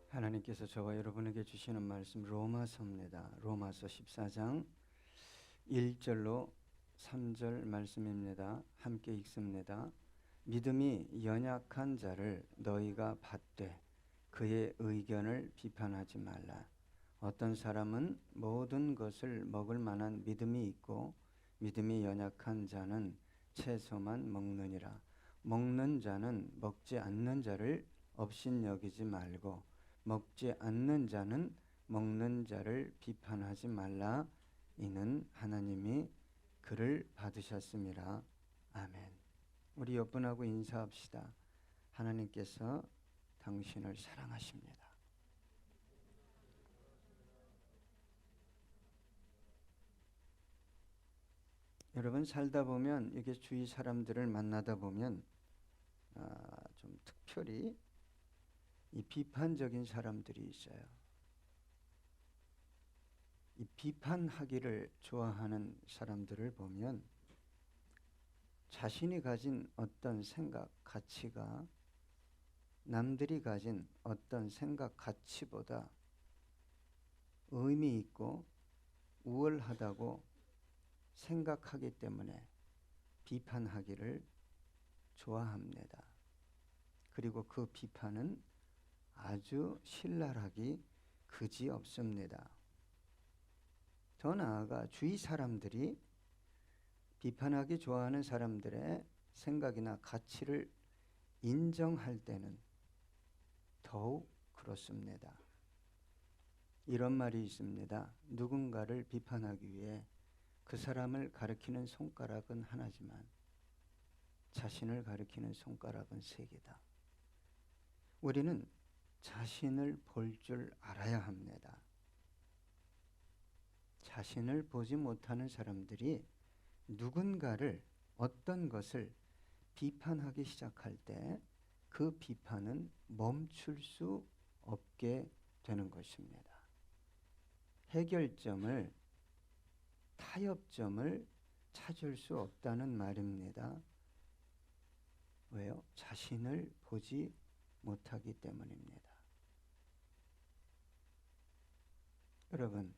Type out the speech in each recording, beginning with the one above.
하나님께서 저와 여러분에게 주시는 말씀 로마서입니다. 로마서 14장 1절로 3절 말씀입니다. 함께 읽습니다. 믿음이 연약한 자를 너희가 받되 그의 의견을 비판하지 말라. 어떤 사람은 모든 것을 먹을 만한 믿음이 있고 믿음이 연약한 자는 채소만 먹느니라. 먹는 자는 먹지 않는 자를 업신여기지 말고 먹지 않는 자는 먹는 자를 비판하지 말라. 이는 하나님이 그를 받으셨음이라. 아멘. 우리 옆분하고 인사합시다. 하나님께서 당신을 사랑하십니다. 여러분, 살다 보면 이게 주위 사람들을 만나다 보면 좀 특별히 이 비판적인 사람들이 있어요. 이 비판하기를 좋아하는 사람들을 보면 자신이 가진 어떤 생각, 가치가 남들이 가진 어떤 생각, 가치보다 의미 있고 우월하다고 생각하기 때문에 비판하기를 좋아합니다. 그리고 그 비판은 아주 신랄하기 그지없습니다. 더 나아가 주위 사람들이 비판하기 좋아하는 사람들의 생각이나 가치를 인정할 때는 더욱 그렇습니다. 이런 말이 있습니다. 누군가를 비판하기 위해 그 사람을 가리키는 손가락은 하나지만 자신을 가리키는 손가락은 세 개다. 우리는 자신을 볼 줄 알아야 합니다. 자신을 보지 못하는 사람들이 누군가를, 어떤 것을 비판하기 시작할 때 그 비판은 멈출 수 없게 되는 것입니다. 해결점을, 타협점을 찾을 수 없다는 말입니다. 왜요? 자신을 보지 못하기 때문입니다. 여러분,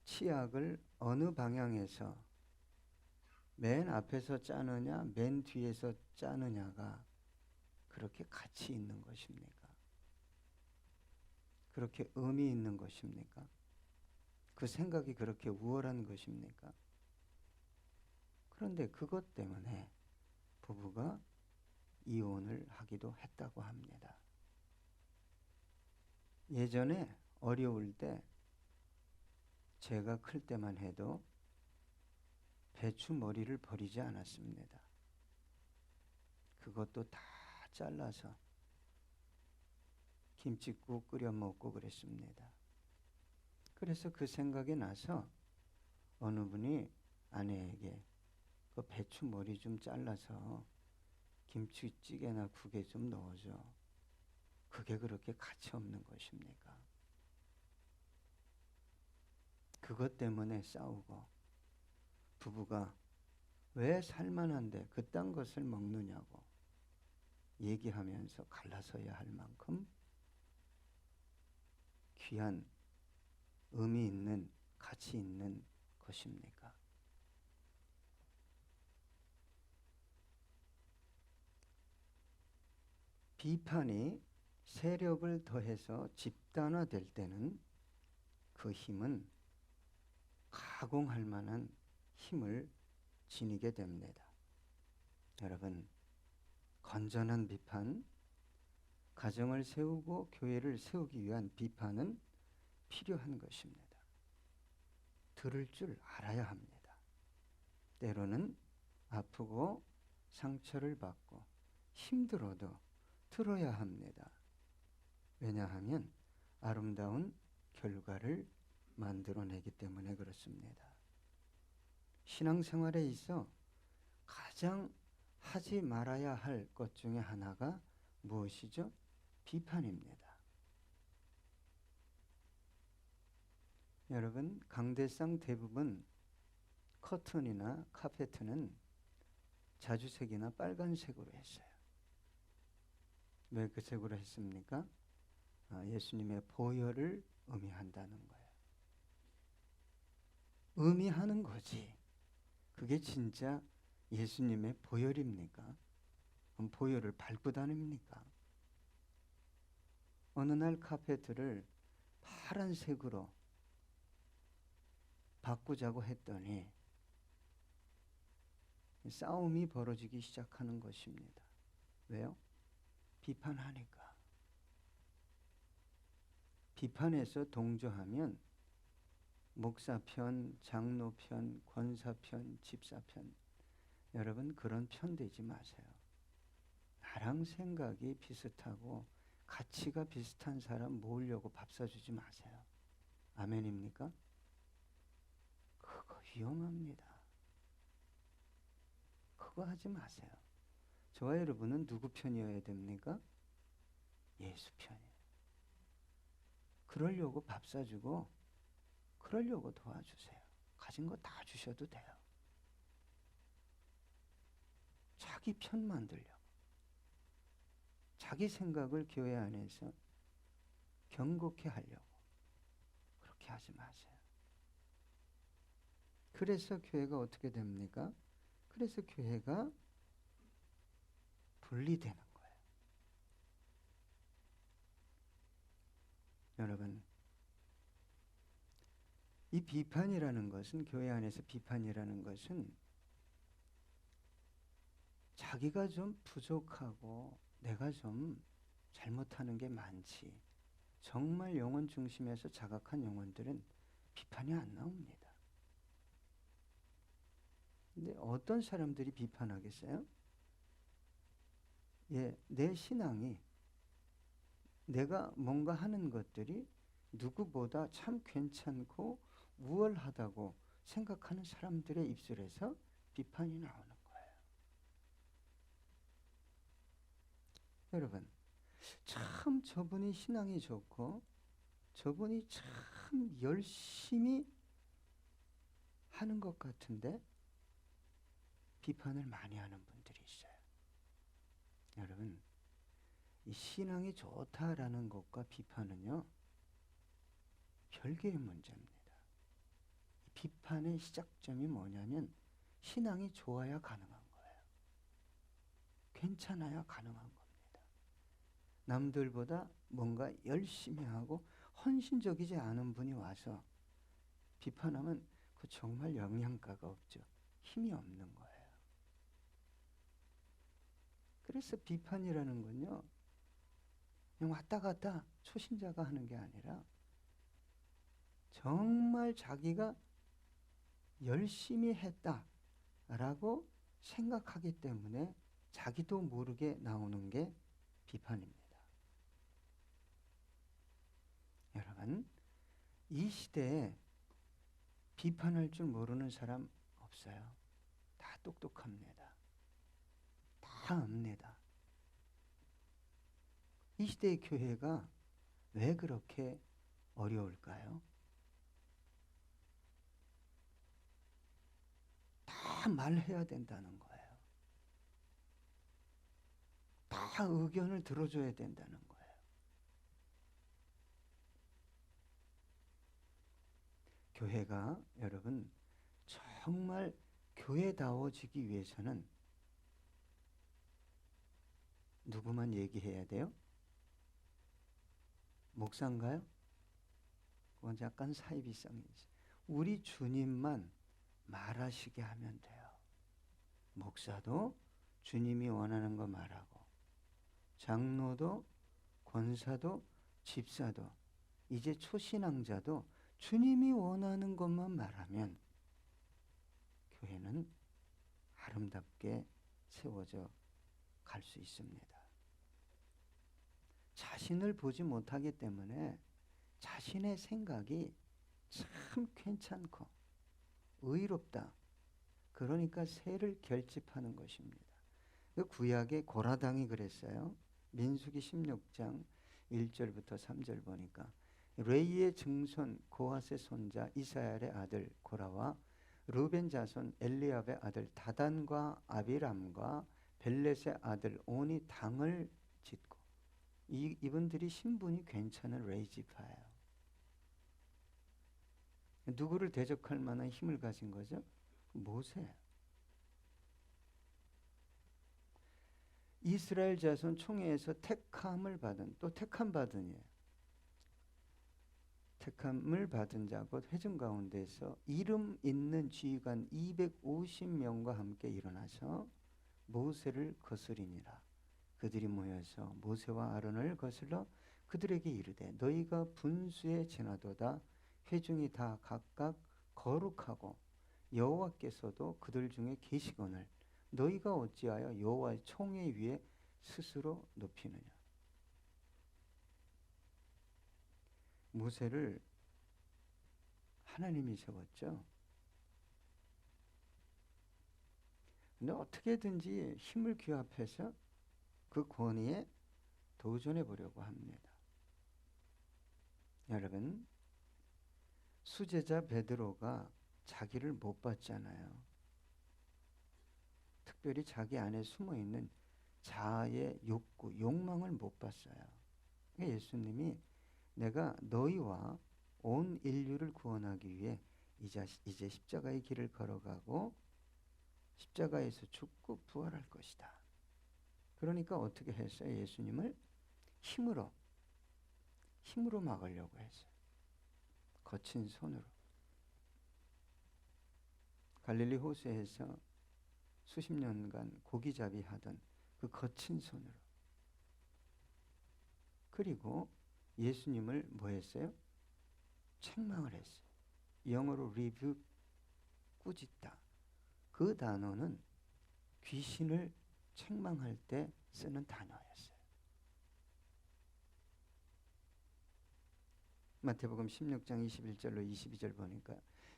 치약을 어느 방향에서 맨 앞에서 짜느냐 맨 뒤에서 짜느냐가 그렇게 가치 있는 것입니까? 그렇게 의미 있는 것입니까? 그 생각이 그렇게 우월한 것입니까? 그런데 그것 때문에 부부가 이혼을 하기도 했다고 합니다. 예전에 어려울 때 제가 클 때만 해도 배추 머리를 버리지 않았습니다. 그것도 다 잘라서 김치국 끓여 먹고 그랬습니다. 그래서 그 생각이 나서 어느 분이 아내에게 그 배추 머리 좀 잘라서 김치찌개나 국에 좀 넣어줘. 그게 그렇게 가치 없는 것입니까? 그것 때문에 싸우고 부부가 왜 살만한데 그딴 것을 먹느냐고 얘기하면서 갈라서야 할 만큼 귀한 의미 있는 가치 있는 것입니까? 비판이 세력을 더해서 집단화될 때는 그 힘은 가공할 만한 힘을 지니게 됩니다. 여러분, 건전한 비판, 가정을 세우고 교회를 세우기 위한 비판은 필요한 것입니다. 들을 줄 알아야 합니다. 때로는 아프고 상처를 받고 힘들어도 들어야 합니다. 왜냐하면 아름다운 결과를 만들어내기 때문에 그렇습니다. 신앙생활에 있어 가장 하지 말아야 할 것 중에 하나가 무엇이죠? 비판입니다. 여러분, 강대상 대부분 커튼이나 카페트는 자주색이나 빨간색으로 했어요. 왜 그 색으로 했습니까? 예수님의 보혈을 의미한다는 거예요. 의미하는 거지. 그게 진짜 예수님의 보혈입니까? 그럼 보혈을 밟고 다닙니까? 어느 날 카페트를 파란색으로 바꾸자고 했더니 싸움이 벌어지기 시작하는 것입니다. 왜요? 비판하니까. 비판해서 동조하면 목사 편, 장로 편, 권사 편, 집사 편, 여러분 그런 편 되지 마세요. 나랑 생각이 비슷하고 가치가 비슷한 사람 모으려고 밥 사주지 마세요. 아멘입니까? 그거 위험합니다. 그거 하지 마세요. 저와 여러분은 누구 편이어야 됩니까? 예수 편이에요. 그러려고 밥 사주고 그러려고 도와주세요. 가진 거 다 주셔도 돼요. 자기 편 만들려고. 자기 생각을 교회 안에서 경고케 하려고. 그렇게 하지 마세요. 그래서 교회가 어떻게 됩니까? 그래서 교회가 분리되는 거예요. 여러분, 이 비판이라는 것은, 교회 안에서 비판이라는 것은 자기가 좀 부족하고 내가 좀 잘못하는 게 많지, 정말 영혼 중심에서 자각한 영혼들은 비판이 안 나옵니다. 근데 어떤 사람들이 비판하겠어요? 내 신앙이, 내가 뭔가 하는 것들이 누구보다 참 괜찮고 우월하다고 생각하는 사람들의 입술에서 비판이 나오는 거예요. 여러분, 참 저분이 신앙이 좋고 저분이 참 열심히 하는 것 같은데 비판을 많이 하는 분들이 있어요. 여러분, 이 신앙이 좋다라는 것과 비판은요, 별개의 문제입니다. 이 비판의 시작점이 뭐냐면 신앙이 좋아야 가능한 거예요. 괜찮아야 가능한 겁니다. 남들보다 뭔가 열심히 하고 헌신적이지 않은 분이 와서 비판하면 그 정말 영양가가 없죠. 힘이 없는 거예요. 그래서 비판이라는 건요, 그냥 왔다 갔다 초신자가 하는 게 아니라 정말 자기가 열심히 했다라고 생각하기 때문에 자기도 모르게 나오는 게 비판입니다. 여러분, 이 시대에 비판할 줄 모르는 사람 없어요. 다 똑똑합니다. 다 압니다. 이 시대의 교회가 왜 그렇게 어려울까요? 다 말해야 된다는 거예요. 다 의견을 들어줘야 된다는 거예요. 교회가 여러분 정말 교회다워지기 위해서는 누구만 얘기해야 돼요? 목사인가요? 그건 약간 사이비성이 있어요. 우리 주님만 말하시게 하면 돼요. 목사도 주님이 원하는 거 말하고, 장로도, 권사도, 집사도, 이제 초신앙자도 주님이 원하는 것만 말하면 교회는 아름답게 세워져 갈 수 있습니다. 자신을 보지 못하기 때문에 자신의 생각이 참 괜찮고 의롭다. 그러니까 새를 결집하는 것입니다. 그 구약의 고라당이 그랬어요. 민수기 16장 1절부터 3절 보니까 레이의 증손 고핫의 손자 이스라엘의 아들 고라와 르벤 자손 엘리압의 아들 다단과 아비람과 벨렛의 아들 온이 당을 짓고 이분들이 신분이 괜찮은 레이지파예요. 누구를 대적할 만한 힘을 가진 거죠? 모세. 이스라엘 자손 총회에서 택함을 받은, 또 택함 받은이에요. 택함을 받은 자 곧 회중 가운데서 이름 있는 지휘관 250명과 함께 일어나서 모세를 거스리니라. 그들이 모여서 모세와 아론을 거슬러 그들에게 이르되 너희가 분수에 지나도다. 회중이 다 각각 거룩하고 여호와께서도 그들 중에 계시거늘 너희가 어찌하여 여호와의 총회 위에 스스로 높이느냐. 모세를 하나님이 세웠죠. 근데 어떻게든지 힘을 규합해서 그 권위에 도전해 보려고 합니다. 여러분, 수제자 베드로가 자기를 못 봤잖아요. 특별히 자기 안에 숨어있는 자아의 욕구, 욕망을 못 봤어요. 그러니까 예수님이 내가 너희와 온 인류를 구원하기 위해 이제 십자가의 길을 걸어가고 십자가에서 죽고 부활할 것이다. 그러니까 어떻게 했어요? 예수님을 힘으로 막으려고 했어요. 거친 손으로. 갈릴리 호수에서 수십 년간 고기잡이 하던 그 거친 손으로. 그리고 예수님을 뭐 했어요? 책망을 했어요. 영어로 rebuke, 꾸짖다. 그 단어는 귀신을 책망할 때 쓰는 단어였어요. 마태복음 16장 21절로 22절 보니까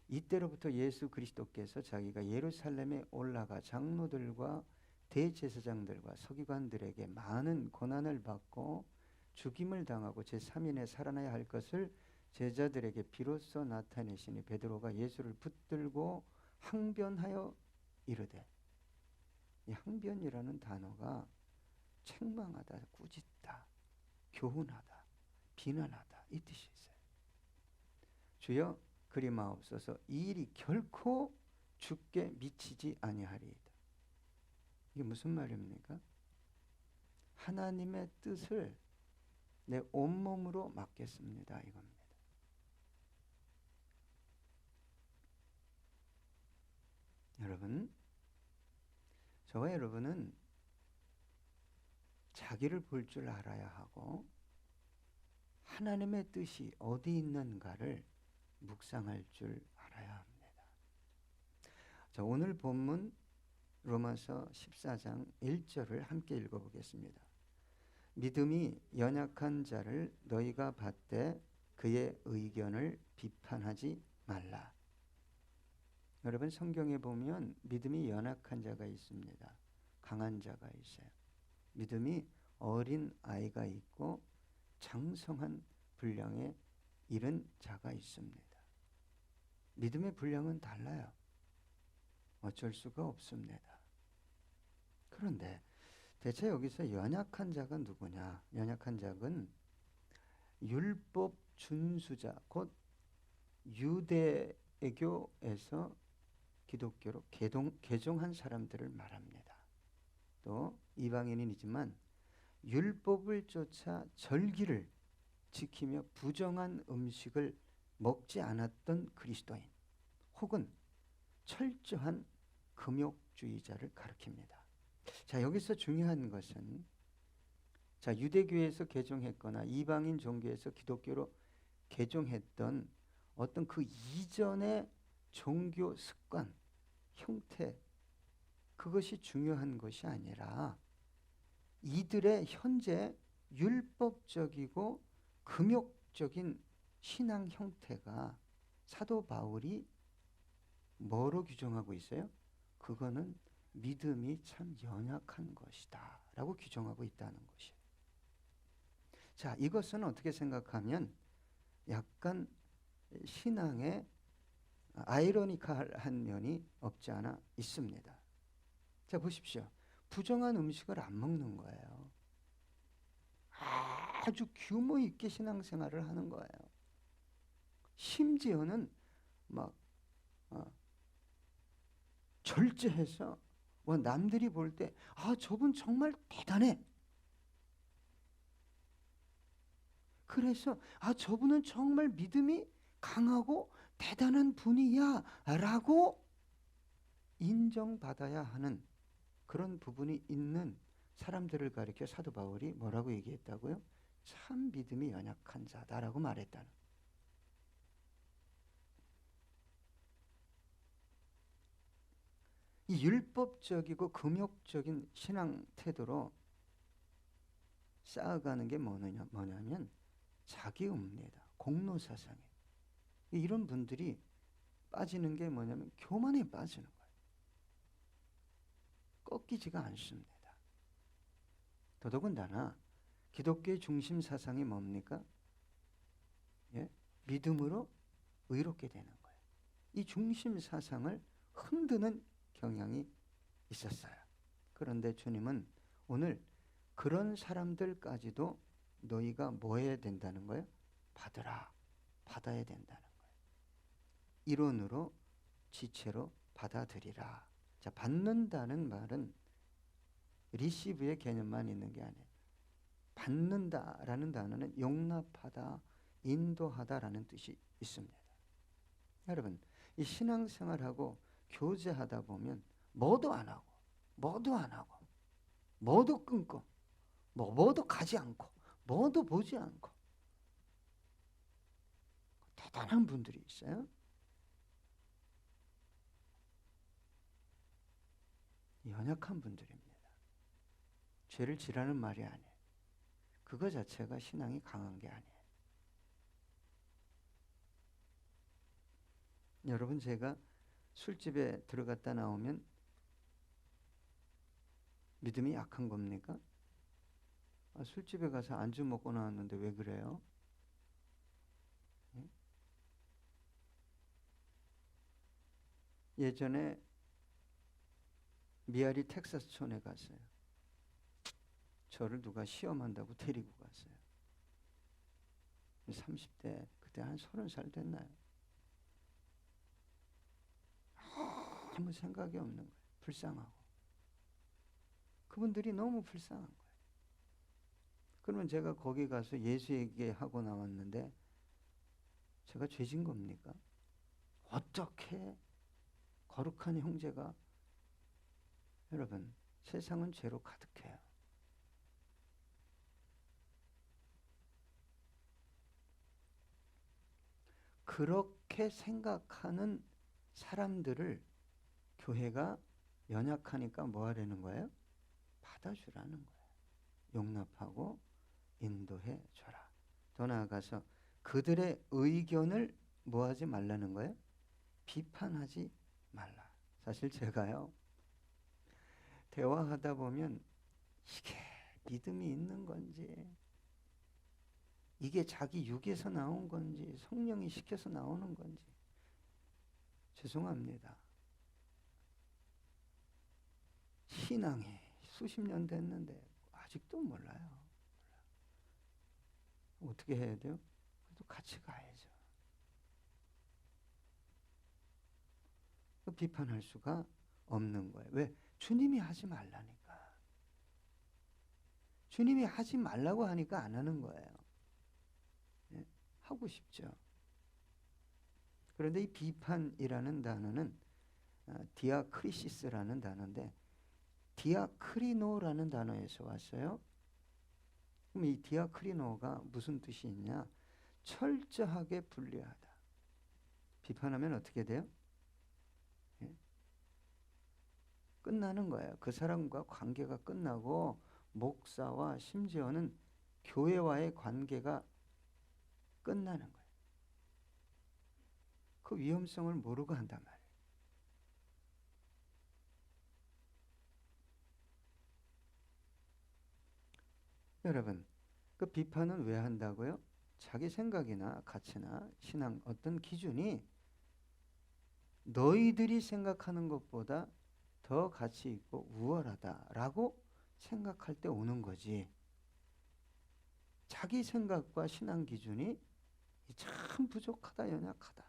이때로부터 예수 그리스도께서 자기가 예루살렘에 올라가 장로들과 대제사장들과 서기관들에게 많은 고난을 받고 죽임을 당하고 제3일에 살아나야 할 것을 제자들에게 비로소 나타내시니 베드로가 예수를 붙들고 항변하여 이르되, 이 항변이라는 단어가 책망하다, 꾸짖다, 교훈하다, 비난하다 이 뜻이 있어요. 주여 그리 마옵소서. 이 일이 결코 주께 미치지 아니하리이다. 이게 무슨 말입니까? 하나님의 뜻을 내 온몸으로 맡겠습니다 이겁니다. 여러분, 저와 여러분은 자기를 볼 줄 알아야 하고 하나님의 뜻이 어디 있는가를 묵상할 줄 알아야 합니다. 자, 오늘 본문 로마서 14장 1절을 함께 읽어보겠습니다. 믿음이 연약한 자를 너희가 받되 그의 의견을 비판하지 말라. 여러분, 성경에 보면 믿음이 연약한 자가 있습니다. 강한 자가 있어요. 믿음이 어린 아이가 있고 장성한 분량에 이른 자가 있습니다. 믿음의 분량은 달라요. 어쩔 수가 없습니다. 그런데 대체 여기서 연약한 자가 누구냐? 연약한 자는 율법 준수자, 곧 유대교에서 기독교로 개종한 사람들을 말합니다. 또 이방인이지만 율법을 쫓아 절기를 지키며 부정한 음식을 먹지 않았던 그리스도인 혹은 철저한 금욕주의자를 가리킵니다. 자, 여기서 중요한 것은 자, 유대교에서 개종했거나 이방인 종교에서 기독교로 개종했던 어떤 그 이전의 종교 습관, 형태, 그것이 중요한 것이 아니라 이들의 현재 율법적이고 금욕적인 신앙 형태가 사도 바울이 뭐로 규정하고 있어요? 그거는 믿음이 참 연약한 것이다 라고 규정하고 있다는 것이에요. 자, 이것은 어떻게 생각하면 약간 신앙의 아이러니컬한 면이 없지 않아 있습니다. 자, 보십시오. 부정한 음식을 안 먹는 거예요. 아주 규모 있게 신앙생활을 하는 거예요. 심지어는 막 절제해서 남들이 볼 때 저분 정말 대단해. 그래서 저분은 정말 믿음이 강하고 대단한 분이야 라고 인정받아야 하는 그런 부분이 있는 사람들을 가리켜 사도 바울이 뭐라고 얘기했다고요? 참 믿음이 연약한 자다라고 말했다는. 이 율법적이고 금욕적인 신앙 태도로 쌓아가는 게 뭐냐면 자기 읍니다. 공로사상에. 이런 분들이 빠지는 게 뭐냐면 교만에 빠지는 거예요. 꺾이지가 않습니다. 더더군다나 기독교의 중심 사상이 뭡니까? 믿음으로 의롭게 되는 거예요. 이 중심 사상을 흔드는 경향이 있었어요. 그런데 주님은 오늘 그런 사람들까지도 너희가 뭐 해야 된다는 거예요? 받아야 된다는 거예요. 이론으로 지체로 받아들이라. 자, 받는다는 말은 리시브의 개념만 있는 게 아니에요. 받는다라는 단어는 용납하다, 인도하다라는 뜻이 있습니다. 여러분, 이 신앙생활하고 교제하다 보면 뭐도 안 하고 뭐도 끊고 뭐도 가지 않고 뭐도 보지 않고 대단한 분들이 있어요. 연약한 분들입니다. 죄를 지라는 말이 아니에요. 그거 자체가 신앙이 강한 게 아니에요. 여러분, 제가 술집에 들어갔다 나오면 믿음이 약한 겁니까? 술집에 가서 안주 먹고 나왔는데 왜 그래요? 예전에 미아리 텍사스촌에 갔어요. 저를 누가 시험한다고 데리고 갔어요. 30대, 그때 한 30살 됐나요? 아무 생각이 없는 거예요. 불쌍하고. 그분들이 너무 불쌍한 거예요. 그러면 제가 거기 가서 예수 얘기하고 나왔는데 제가 죄진 겁니까? 어떻게 거룩한 형제가, 여러분, 세상은 죄로 가득해요. 그렇게 생각하는 사람들을 교회가 연약하니까 뭐 하려는 거예요? 받아주라는 거예요. 용납하고 인도해 줘라. 더 나아가서 그들의 의견을 뭐 하지 말라는 거예요? 비판하지 말라. 사실 제가요, 대화하다 보면 이게 믿음이 있는 건지, 이게 자기 육에서 나온 건지, 성령이 시켜서 나오는 건지, 죄송합니다. 신앙이 수십 년 됐는데 아직도 몰라요. 어떻게 해야 돼요? 그래도 같이 가야죠. 비판할 수가 없는 거예요. 왜? 주님이 하지 말라니까. 주님이 하지 말라고 하니까 안 하는 거예요. 네? 하고 싶죠. 그런데 이 비판이라는 단어는 디아크리시스라는 단어인데 디아크리노라는 단어에서 왔어요. 그럼 이 디아크리노가 무슨 뜻이 있냐? 철저하게 분리하다. 비판하면 어떻게 돼요? 끝나는 거예요. 그 사람과 관계가 끝나고 목사와 심지어는 교회와의 관계가 끝나는 거예요. 그 위험성을 모르고 한단 말이에요. 여러분, 그 비판은 왜 한다고요? 자기 생각이나 가치나 신앙 어떤 기준이 너희들이 생각하는 것보다 더 가치 있고 우월하다라고 생각할 때 오는 거지. 자기 생각과 신앙 기준이 참 부족하다, 연약하다.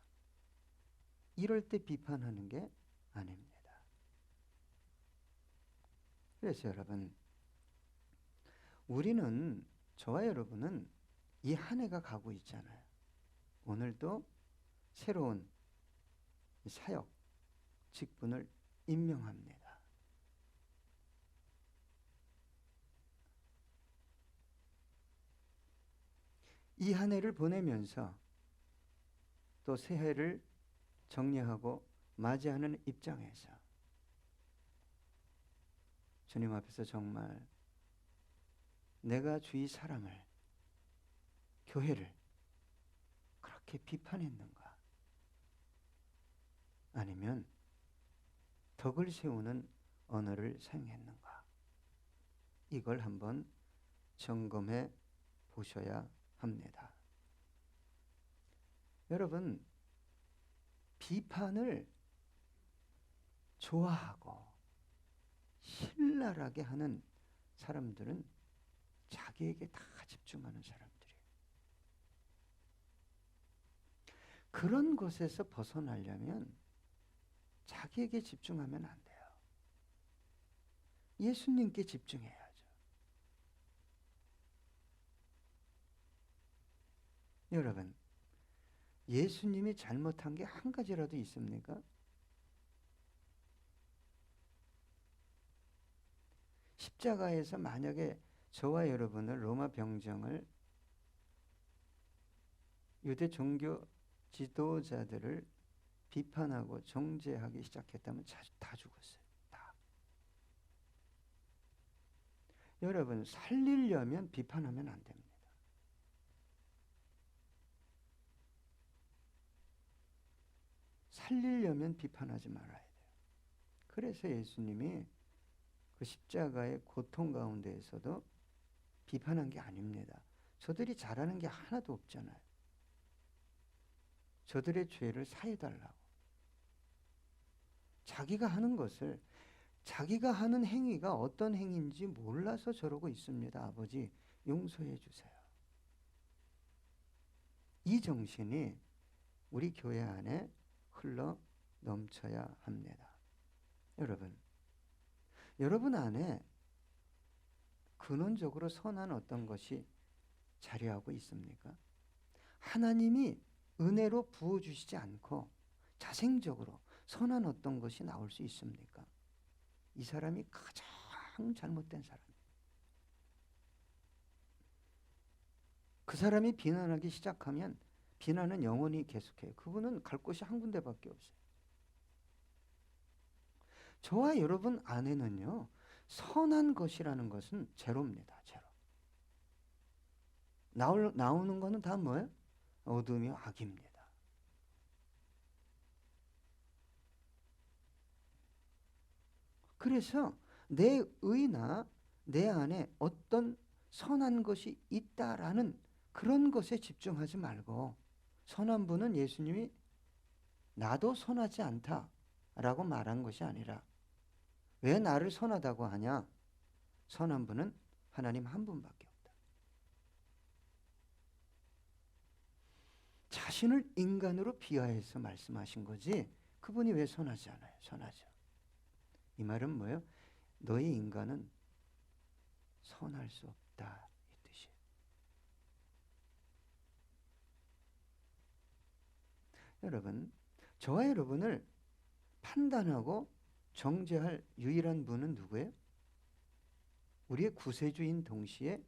이럴 때 비판하는 게 아닙니다. 그래서 여러분, 우리는, 저와 여러분은 이 한 해가 가고 있잖아요. 오늘도 새로운 사역, 직분을 임명합니다. 이 한 해를 보내면서 또 새해를 정리하고 맞이하는 입장에서 주님 앞에서 정말 내가 주위 사람을, 교회를 그렇게 비판했는가? 아니면 덕을 세우는 언어를 사용했는가? 이걸 한번 점검해 보셔야 합니다. 여러분, 비판을 좋아하고 신랄하게 하는 사람들은 자기에게 다 집중하는 사람들이에요. 그런 것에서 벗어나려면 자기에게 집중하면 안 돼요. 예수님께 집중해야죠. 여러분, 예수님이 잘못한 게 한 가지라도 있습니까? 십자가에서 만약에 저와 여러분을, 로마 병정을, 유대 종교 지도자들을 비판하고 정죄하기 시작했다면 다 죽었어요. 다. 여러분, 살리려면 비판하면 안 됩니다. 살리려면 비판하지 말아야 돼요. 그래서 예수님이 그 십자가의 고통 가운데에서도 비판한 게 아닙니다. 저들이 잘하는 게 하나도 없잖아요. 저들의 죄를 사해달라고. 자기가 하는 것을, 자기가 하는 행위가 어떤 행위인지 몰라서 저러고 있습니다. 아버지, 용서해 주세요. 이 정신이 우리 교회 안에 흘러 넘쳐야 합니다. 여러분 안에 근원적으로 선한 어떤 것이 자리하고 있습니까? 하나님이 은혜로 부어주시지 않고 자생적으로 선한 어떤 것이 나올 수 있습니까? 이 사람이 가장 잘못된 사람이에요. 그 사람이 비난하기 시작하면 비난은 영원히 계속해요. 그분은 갈 곳이 한 군데밖에 없어요. 저와 여러분 안에는요, 선한 것이라는 것은 제로입니다. 제로. 나오는 거는 다 뭐예요? 어둠이요, 악입니다. 그래서 내 의나 내 안에 어떤 선한 것이 있다라는 그런 것에 집중하지 말고, 선한 분은 예수님이 나도 선하지 않다라고 말한 것이 아니라, 왜 나를 선하다고 하냐? 선한 분은 하나님 한 분밖에 없다. 자신을 인간으로 비하해서 말씀하신 거지, 그분이 왜 선하지 않아요? 선하죠. 이 말은 뭐예요? 너희 인간은 선할 수 없다, 이 뜻이에요. 여러분, 저와 여러분을 판단하고 정죄할 유일한 분은 누구예요? 우리의 구세주인 동시에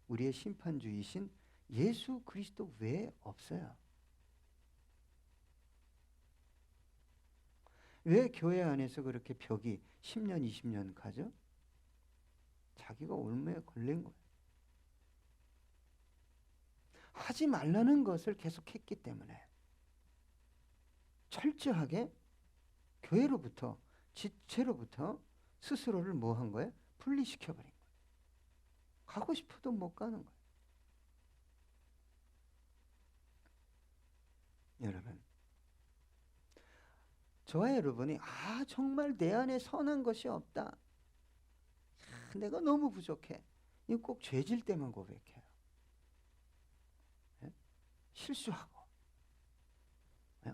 우리의 심판주이신 예수 그리스도 외에 없어요. 왜 교회 안에서 그렇게 벽이 10년, 20년 가죠? 자기가 올무에 걸린 거예요. 하지 말라는 것을 계속했기 때문에 철저하게 교회로부터, 지체로부터 스스로를 뭐 한 거예요? 분리시켜버린 거예요. 가고 싶어도 못 가는 거예요. 여러분, 저와 여러분이 정말 내 안에 선한 것이 없다, 내가 너무 부족해, 이거 꼭 죄질 때만 고백해요. 실수하고,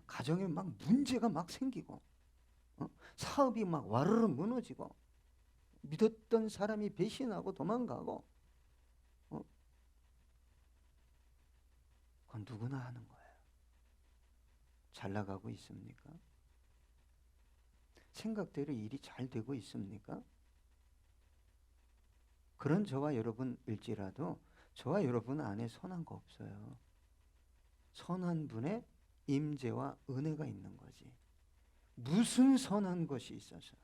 가정에 막 문제가 막 생기고, 사업이 막 와르르 무너지고, 믿었던 사람이 배신하고 도망가고, 그건 누구나 하는 거예요. 잘 나가고 있습니까? 생각대로 일이 잘 되고 있습니까? 그런 저와 여러분일지라도 저와 여러분 안에 선한 거 없어요. 선한 분의 임재와 은혜가 있는 거지. 무슨 선한 것이 있어서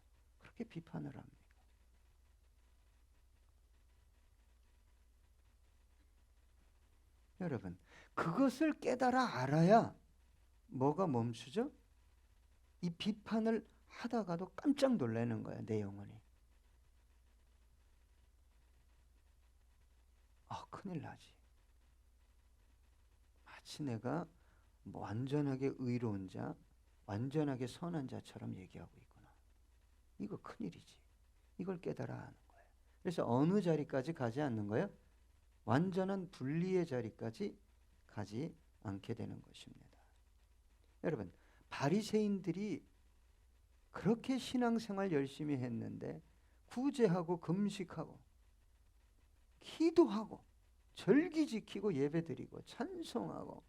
그렇게 비판을 합니까? 여러분, 그것을 깨달아 알아야 뭐가 멈추죠? 이 비판을 하다가도 깜짝 놀라는 거야, 내 영혼이. 큰일 나지. 마치 내가 완전하게 의로운 자, 완전하게 선한 자처럼 얘기하고 있구나. 이거 큰일이지. 이걸 깨달아 하는 거예요. 그래서 어느 자리까지 가지 않는 거예요? 완전한 분리의 자리까지 가지 않게 되는 것입니다. 여러분, 바리새인들이 그렇게 신앙생활 열심히 했는데 구제하고 금식하고 기도하고 절기 지키고 예배드리고 찬송하고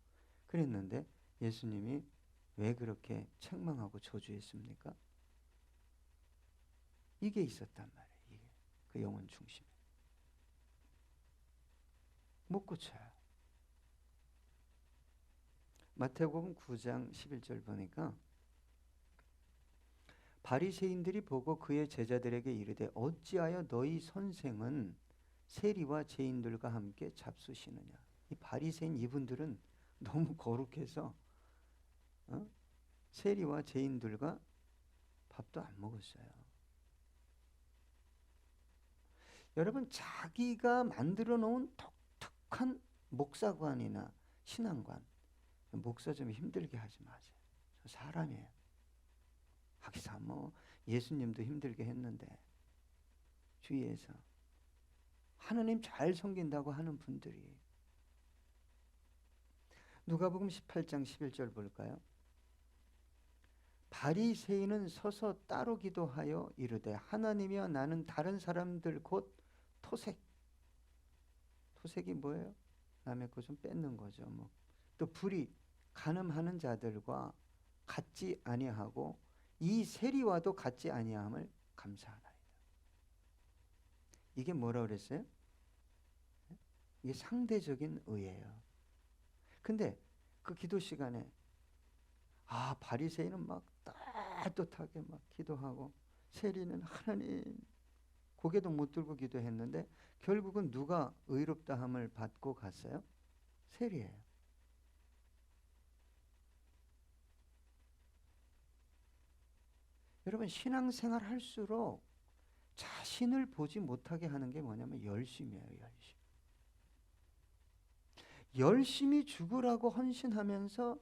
그랬는데 예수님이 왜 그렇게 책망하고 저주했습니까? 이게 있었단 말이에요. 이게 그 영혼 중심에. 못 고쳐요. 마태복음 9장 11절 보니까 바리새인들이 보고 그의 제자들에게 이르되 어찌하여 너희 선생은 세리와 죄인들과 함께 잡수시느냐. 이 바리새인 이분들은 너무 거룩해서 세리와 죄인들과 밥도 안 먹었어요. 여러분, 자기가 만들어 놓은 독특한 목사관이나 신앙관, 목사 좀 힘들게 하지 마세요. 저 사람이에요. 하기사 예수님도 힘들게 했는데 주위에서 하나님 잘 섬긴다고 하는 분들이. 누가복음 18장 11절 볼까요? 바리새인은 서서 따로 기도하여 이르되 하나님이여 나는 다른 사람들 곧 토색이 뭐예요? 남의 거 좀 뺏는 거죠. 또 불의 간음하는 자들과 같지 아니하고 이 세리와도 같지 아니함을 감사하나이다. 이게 뭐라 그랬어요? 이게 상대적인 의예요. 근데 그 기도 시간에 바리새인은 막 따뜻하게 막 기도하고 세리는 하나님 고개도 못 들고 기도했는데 결국은 누가 의롭다함을 받고 갔어요? 세리예요. 여러분, 신앙생활 할수록 자신을 보지 못하게 하는 게 뭐냐면 열심이에요. 열심히 죽으라고 헌신하면서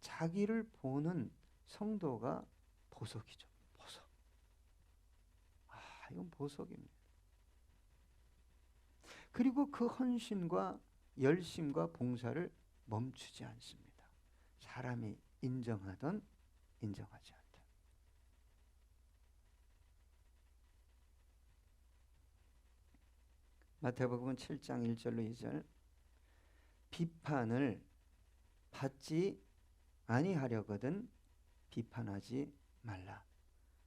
자기를 보는 성도가 보석이죠. 보석. 이건 보석입니다. 그리고 그 헌신과 열심과 봉사를 멈추지 않습니다. 사람이 인정하든 인정하지 않든. 마태복음 7장 1절로 2절 비판을 받지 아니하려거든 비판하지 말라.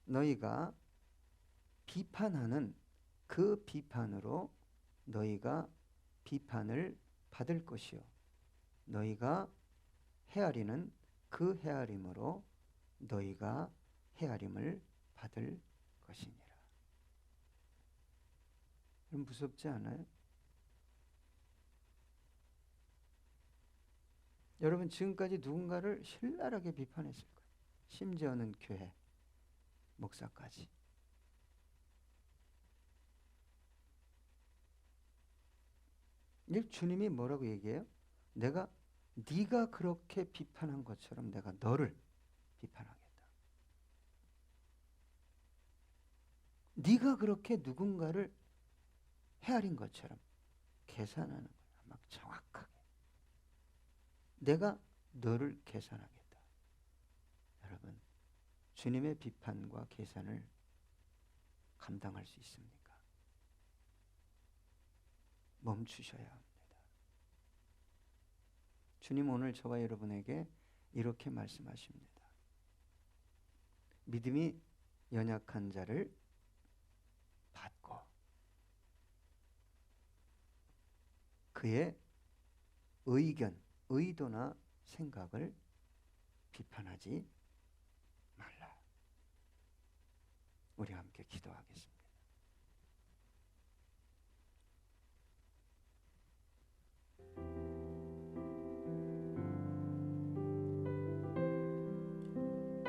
너희가 비판하는 그 비판으로 너희가 비판을 받을 것이요 너희가 헤아리는 그 헤아림으로 너희가 헤아림을 받을 것이니라. 무섭지 않아요? 여러분, 지금까지 누군가를 신랄하게 비판했을 거예요. 심지어는 교회 목사까지. 주님이 뭐라고 얘기해요? 네가 그렇게 비판한 것처럼 내가 너를 비판하겠다. 네가 그렇게 누군가를 헤아린 것처럼 계산하는 거야. 막 정확하게. 내가 너를 계산하겠다. 여러분, 주님의 비판과 계산을 감당할 수 있습니까? 멈추셔야 합니다. 주님 오늘 저와 여러분에게 이렇게 말씀하십니다. 믿음이 연약한 자를 받고 그의 의견, 의도나 생각을 비판하지 말라. 우리 함께 기도하겠습니다.